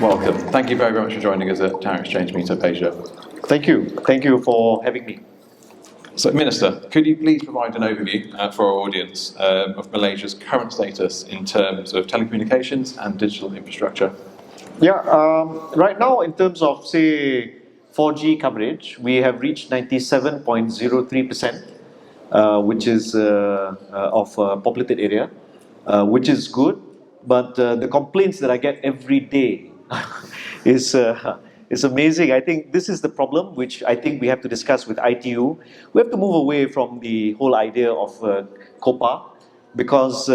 Welcome. Thank you very, very much for joining us at TowerXchange Meetup Asia. Thank you. Thank you for having me. So, Minister, could you please provide an overview for our audience of Malaysia's current status in terms of telecommunications and digital infrastructure? Yeah, right now in terms of, say, 4G coverage, we have reached 97.03%, which is of populated area, which is good. But the complaints that I get every day is amazing. I think this is the problem, which I think we have to discuss with ITU. We have to move away from the whole idea of COPA, because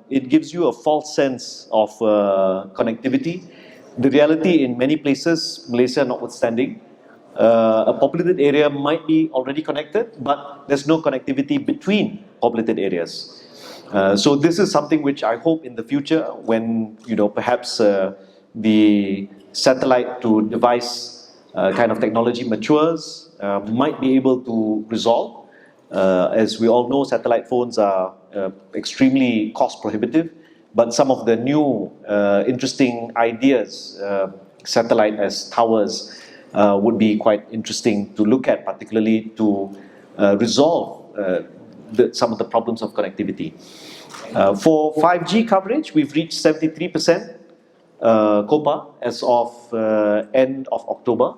it gives you a false sense of connectivity. The reality in many places, Malaysia notwithstanding, a populated area might be already connected, but there's no connectivity between populated areas. So this is something which I hope in the future, when perhaps the satellite to device kind of technology matures, might be able to resolve. As we all know, satellite phones are extremely cost prohibitive, but some of the new interesting ideas, satellite as towers, would be quite interesting to look at, particularly to resolve some of the problems of connectivity. For 5G coverage, we've reached 73% COPA as of end of October,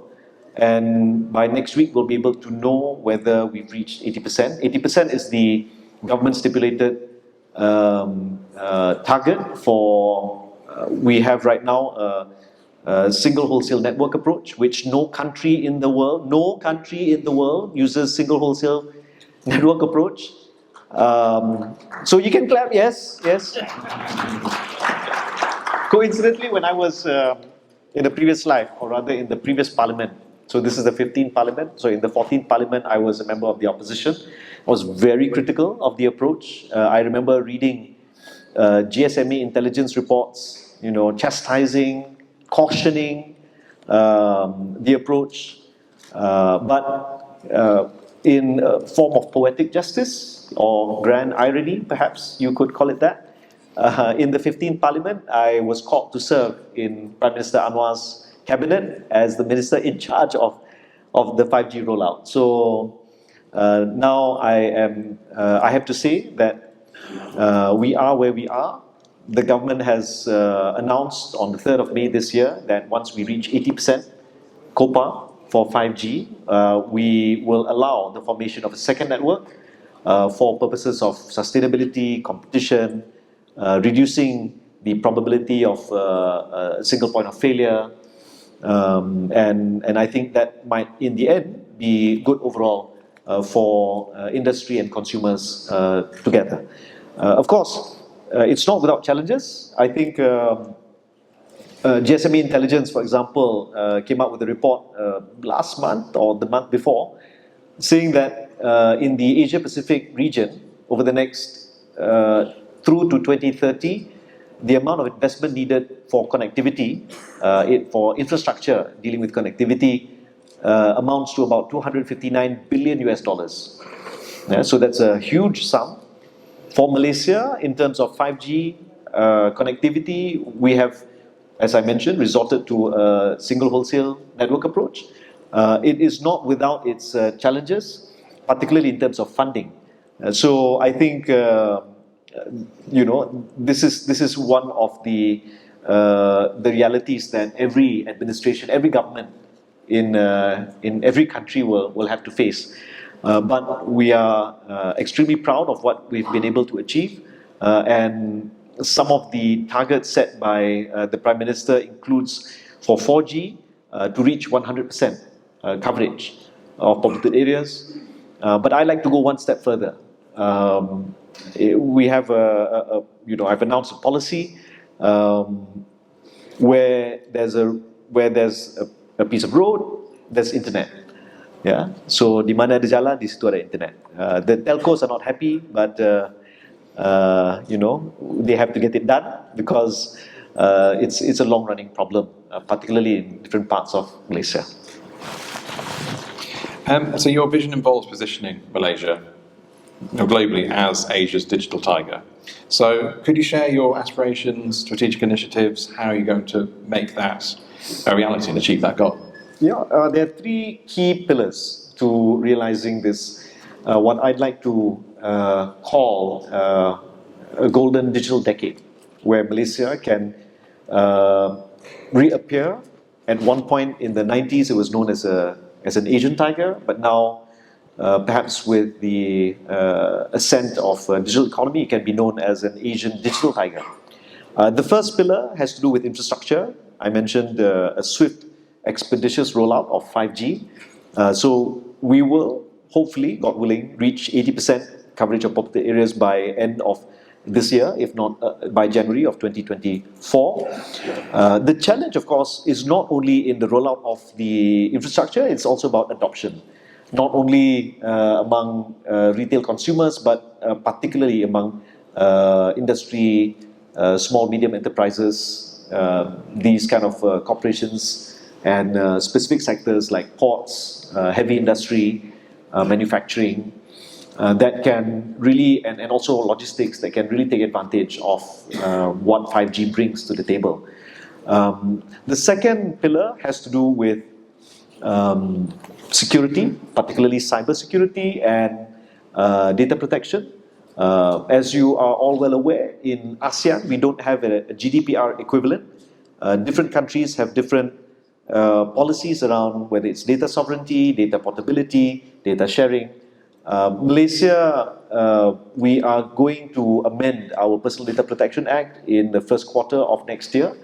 and by next week we'll be able to know whether we've reached 80%. 80% is the government stipulated target for. We have right now a single wholesale network approach, which no country in the world uses single wholesale network approach. So you can clap, yes. Coincidentally, when I was in the previous life, or rather in the previous parliament, so this is the 15th parliament, so in the 14th parliament I was a member of the opposition. I was very critical of the approach. I remember reading GSMA intelligence reports, chastising, cautioning the approach, but in a form of poetic justice or grand irony, perhaps you could call it that. In the 15th Parliament, I was called to serve in Prime Minister Anwar's cabinet as the minister in charge of the 5G rollout. So now I have to say that we are where we are. The government has announced on the 3rd of May this year that once we reach 80% COPA for 5G, we will allow the formation of a second network for purposes of sustainability, competition, reducing the probability of a single point of failure, and I think that might in the end be good overall for industry and consumers together. Of course, it's not without challenges. I think GSME Intelligence, for example, came out with a report last month or the month before, saying that in the Asia-Pacific region, over the next through to 2030, the amount of investment needed for connectivity, for infrastructure dealing with connectivity, amounts to about $259 billion. Yeah, so that's a huge sum. For Malaysia, in terms of 5G connectivity, we have, as I mentioned, resorted to a single wholesale network approach. It is not without its challenges, particularly in terms of funding. So I think this is one of the realities that every administration, every government in every country will have to face. But we are extremely proud of what we've been able to achieve, and some of the targets set by the Prime Minister includes for 4G to reach 100% coverage of populated areas. But I like to go one step further. We have I've announced a policy where there's a piece of road, there's internet. Yeah. So di mana ada jalan, di situ ada internet. The telcos are not happy, but they have to get it done because it's a long-running problem, particularly in different parts of Malaysia. So your vision involves positioning Malaysia globally as Asia's digital tiger. So could you share your aspirations, strategic initiatives? How are you going to make that a reality and achieve that goal? Yeah, there are three key pillars to realizing this. What I'd like to call a golden digital decade, where Malaysia can reappear. At one point in the 90s, it was known as an Asian tiger, but now perhaps with the ascent of digital economy, it can be known as an Asian digital tiger. The first pillar has to do with infrastructure. I mentioned a swift, expeditious rollout of 5G. So we will hopefully, God willing, reach 80% coverage of populated areas by end of this year, if not by January of 2024. The challenge, of course, is not only in the rollout of the infrastructure, it's also about adoption. Not only among retail consumers, but particularly among industry, small, medium enterprises, these kind of corporations and specific sectors like ports, heavy industry, manufacturing, that can really, and also logistics, that can really take advantage of what 5G brings to the table. The second pillar has to do with security, particularly cyber security and data protection. As you are all well aware, in ASEAN, we don't have a GDPR equivalent. Different countries have different policies around whether it's data sovereignty, data portability, data sharing. Malaysia, we are going to amend our Personal Data Protection Act in the first quarter of next year.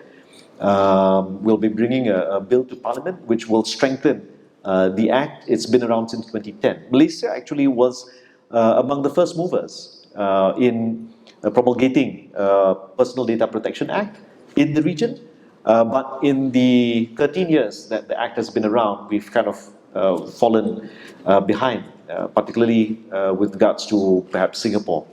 We'll be bringing a bill to Parliament which will strengthen the Act. It's been around since 2010. Malaysia actually was among the first movers in promulgating Personal Data Protection Act in the region. But in the 13 years that the Act has been around, we've kind of fallen behind, particularly with regards to perhaps Singapore.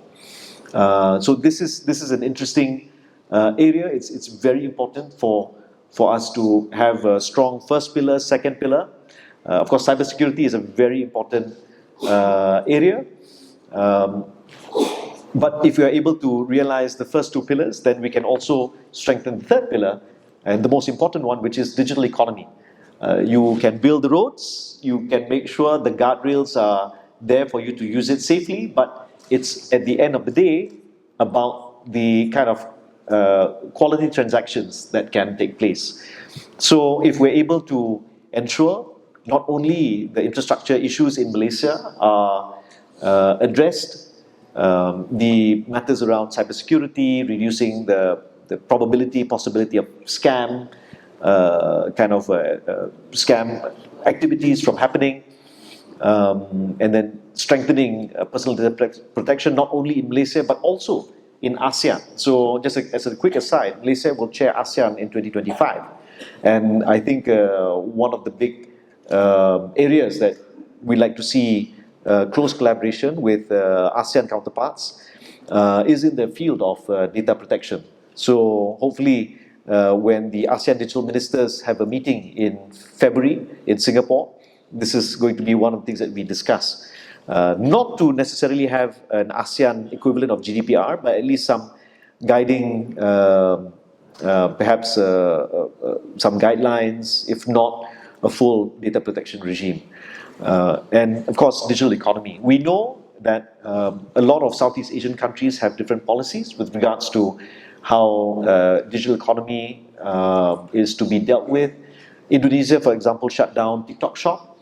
So this is an interesting area. It's very important for us to have a strong first pillar, second pillar. Of course, cybersecurity is a very important area. But if we are able to realize the first two pillars, then we can also strengthen the third pillar, and the most important one, which is digital economy. You can build the roads, you can make sure the guardrails are there for you to use it safely, but it's at the end of the day about the kind of quality transactions that can take place. So if we're able to ensure not only the infrastructure issues in Malaysia are addressed, the matters around cybersecurity, reducing the possibility of scam, scam activities from happening, and then strengthening personal data protection not only in Malaysia but also in ASEAN. So just as a quick aside, Malaysia will chair ASEAN in 2025, and I think one of the big areas that we like to see close collaboration with ASEAN counterparts is in the field of data protection. So hopefully when the ASEAN digital ministers have a meeting in February in Singapore, this is going to be one of the things that we discuss. Not to necessarily have an ASEAN equivalent of GDPR, but at least some guiding, perhaps some guidelines, if not a full data protection regime. And of course, digital economy. We know that a lot of Southeast Asian countries have different policies with regards to how digital economy is to be dealt with. Indonesia, for example, shut down TikTok Shop.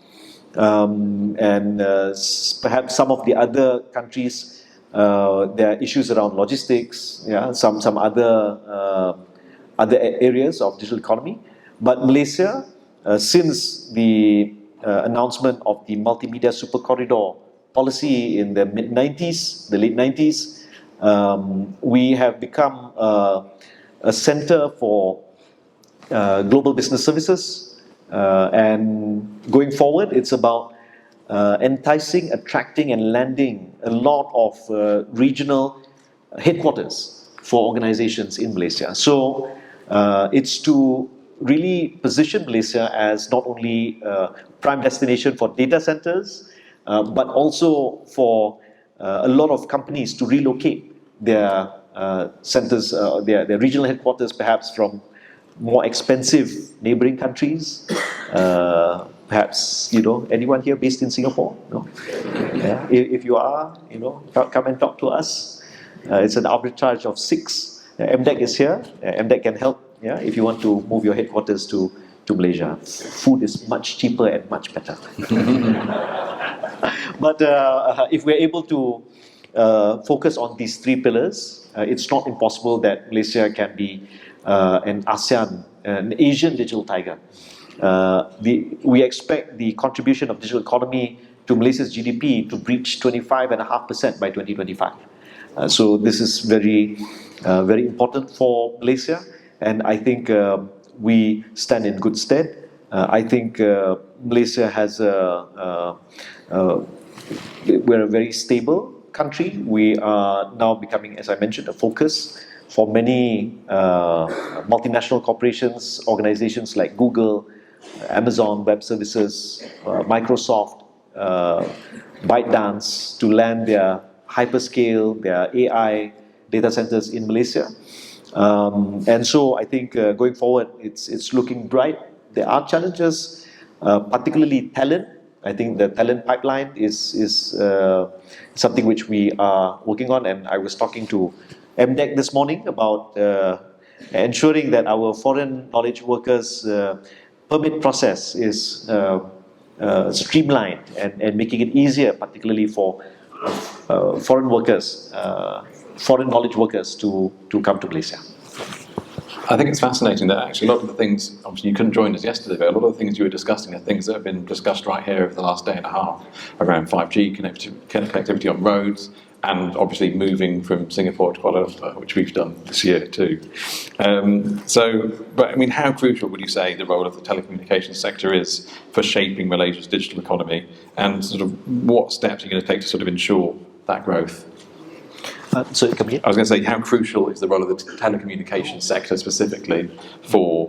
And perhaps some of the other countries, there are issues around logistics, some other areas of digital economy. But Malaysia, since the announcement of the multimedia super corridor policy in the mid-90s, the late 90s, we have become a center for global business services, and going forward it's about enticing, attracting and landing a lot of regional headquarters for organizations in Malaysia. So it's to really position Malaysia as not only a prime destination for data centers, but also for a lot of companies to relocate their centers, their regional headquarters, perhaps from more expensive neighboring countries. Perhaps, anyone here based in Singapore? No? Yeah. If you are, come and talk to us. It's an arbitrage of 6. MDEC is here. MDEC can help. Yeah, if you want to move your headquarters to Malaysia, food is much cheaper and much better. But if we're able to focus on these 3 pillars, it's not impossible that Malaysia can be an ASEAN, an Asian digital tiger. We expect the contribution of digital economy to Malaysia's GDP to breach 25.5% by 2025. So this is very important for Malaysia, and I think we stand in good stead. I think Malaysia has we're a very stable country. We are now becoming, as I mentioned, a focus for many multinational corporations, organizations like Google, Amazon Web Services, Microsoft, ByteDance to land their hyperscale, their AI data centers in Malaysia. And so I think going forward, it's looking bright. There are challenges, particularly talent. I think the talent pipeline is something which we are working on, and I was talking to MDEC this morning about ensuring that our foreign knowledge workers permit process is streamlined and making it easier, particularly for foreign workers, foreign knowledge workers to come to Malaysia. I think it's fascinating that actually a lot of the things, obviously you couldn't join us yesterday, but a lot of the things you were discussing are things that have been discussed right here over the last day and a half around 5G connectivity on roads, and obviously moving from Singapore to Kuala Lumpur, which we've done this year too. But I mean, how crucial would you say the role of the telecommunications sector is for shaping Malaysia's digital economy, and sort of what steps are you going to take to sort of ensure that growth? Sorry, come again? I was going to say, how crucial is the role of the telecommunications sector specifically for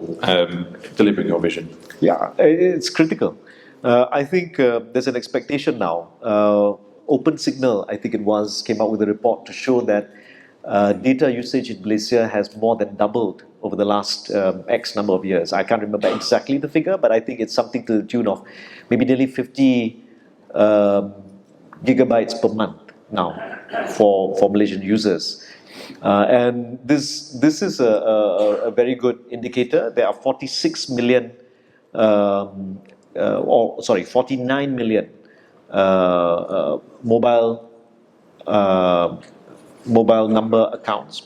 delivering your vision? Yeah, it's critical. I think there's an expectation now. Open Signal, I think it was, came out with a report to show that data usage in Malaysia has more than doubled over the last X number of years. I can't remember exactly the figure, but I think it's something to the tune of maybe nearly 50 gigabytes per month now for Malaysian users. And this is a very good indicator. There are 49 million mobile number accounts,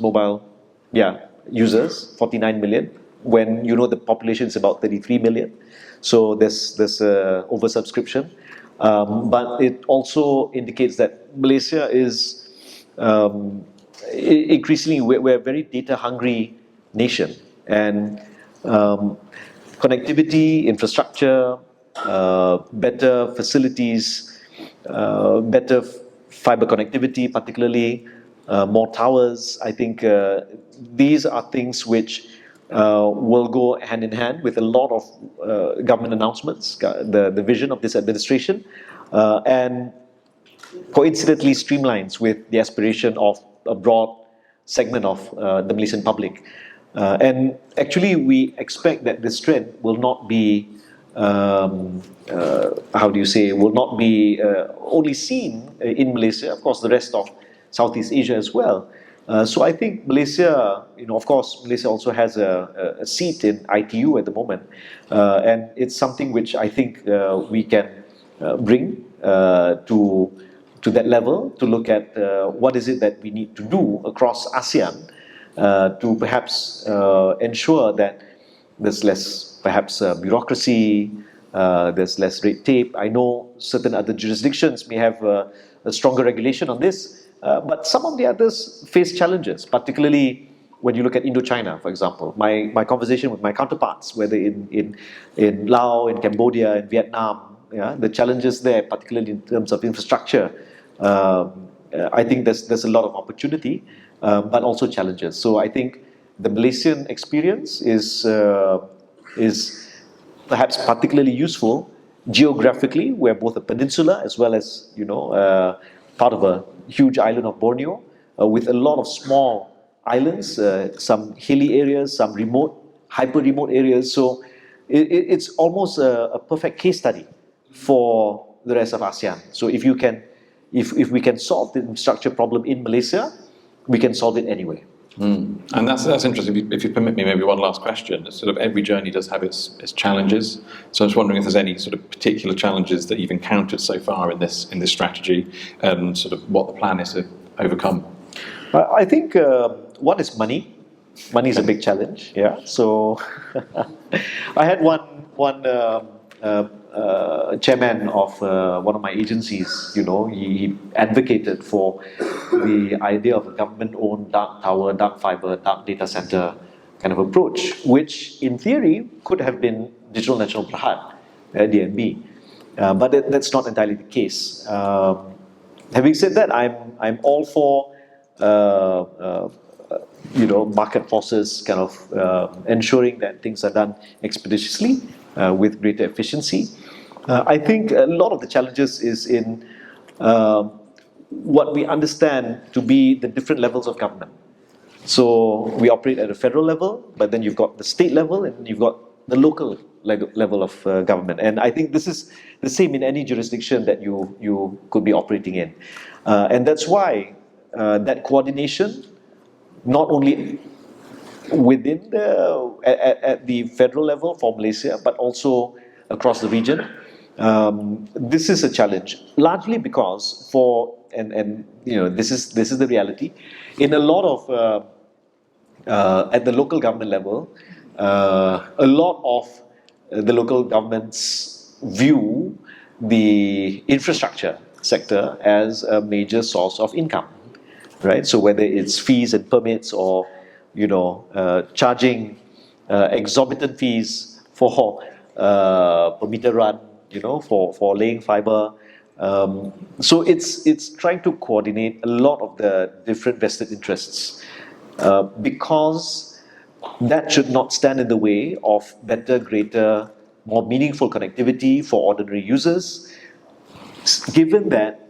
users, 49 million, when the population is about 33 million. So there's oversubscription. But it also indicates that Malaysia is increasingly, we're a very data hungry nation, and connectivity, infrastructure, better facilities, better fiber connectivity, particularly more towers. I think these are things which will go hand in hand with a lot of government announcements, the vision of this administration, and coincidentally streamlines with the aspiration of a broad segment of the Malaysian public. And actually, we expect that this trend will not be, will not be only seen in Malaysia, of course, the rest of Southeast Asia as well. So I think Malaysia, of course, Malaysia also has a seat in ITU at the moment, and it's something which I think we can bring to that level, to look at what is it that we need to do across ASEAN to perhaps ensure that there's less perhaps bureaucracy, there's less red tape. I know certain other jurisdictions may have a stronger regulation on this, but some of the others face challenges, particularly when you look at Indochina, for example. My conversation with my counterparts, whether in Laos, in Cambodia, in Vietnam, the challenges there, particularly in terms of infrastructure, I think there's a lot of opportunity, but also challenges. So I think the Malaysian experience is perhaps particularly useful geographically. We're both a peninsula as well as part of a huge island of Borneo with a lot of small islands, some hilly areas, some remote, hyper remote areas. So it's almost a perfect case study for the rest of ASEAN. So if we can solve the infrastructure problem in Malaysia, we can solve it anywhere. And that's interesting. If you permit me, maybe one last question. Sort of every journey does have its challenges. So I was wondering if there's any sort of particular challenges that you've encountered so far in this strategy, and sort of what the plan is to overcome. I think one is money. Money is a big challenge. Yeah. So I had one chairman of one of my agencies. He advocated for the idea of a government-owned dark tower, dark fiber, dark data center kind of approach, which in theory could have been Digital National Berhad, DNB, but that's not entirely the case. Having said that, I'm all for market forces kind of ensuring that things are done expeditiously with greater efficiency. I think a lot of the challenges is in what we understand to be the different levels of government. So we operate at a federal level, but then you've got the state level and you've got the local level of government. And I think this is the same in any jurisdiction that you could be operating in. And that's why that coordination, not only within at the federal level for Malaysia, but also across the region. This is a challenge, largely because this is the reality. In a lot of at the local government level, a lot of the local governments view the infrastructure sector as a major source of income, right? So whether it's fees and permits or charging exorbitant fees for per meter run, for laying fiber. So it's trying to coordinate a lot of the different vested interests because that should not stand in the way of better, greater, more meaningful connectivity for ordinary users, given that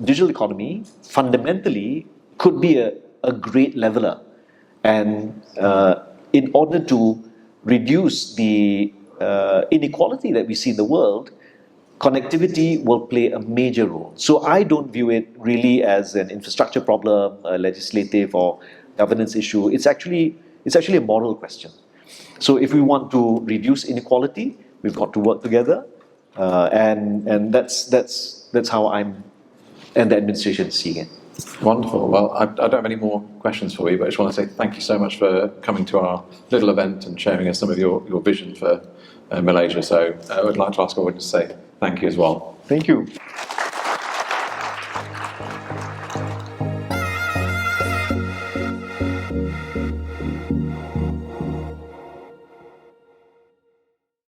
digital economy fundamentally could be a great leveler. And in order to reduce the inequality that we see in the world, connectivity will play a major role. So I don't view it really as an infrastructure problem, a legislative or governance issue. It's actually a moral question. So if we want to reduce inequality, we've got to work together, and that's how I'm and the administration is seeing it. Wonderful. Well, I don't have any more questions for you, but I just want to say thank you so much for coming to our little event and sharing us some of your vision for Malaysia. So I would like to ask everyone to say thank you as well. Thank you.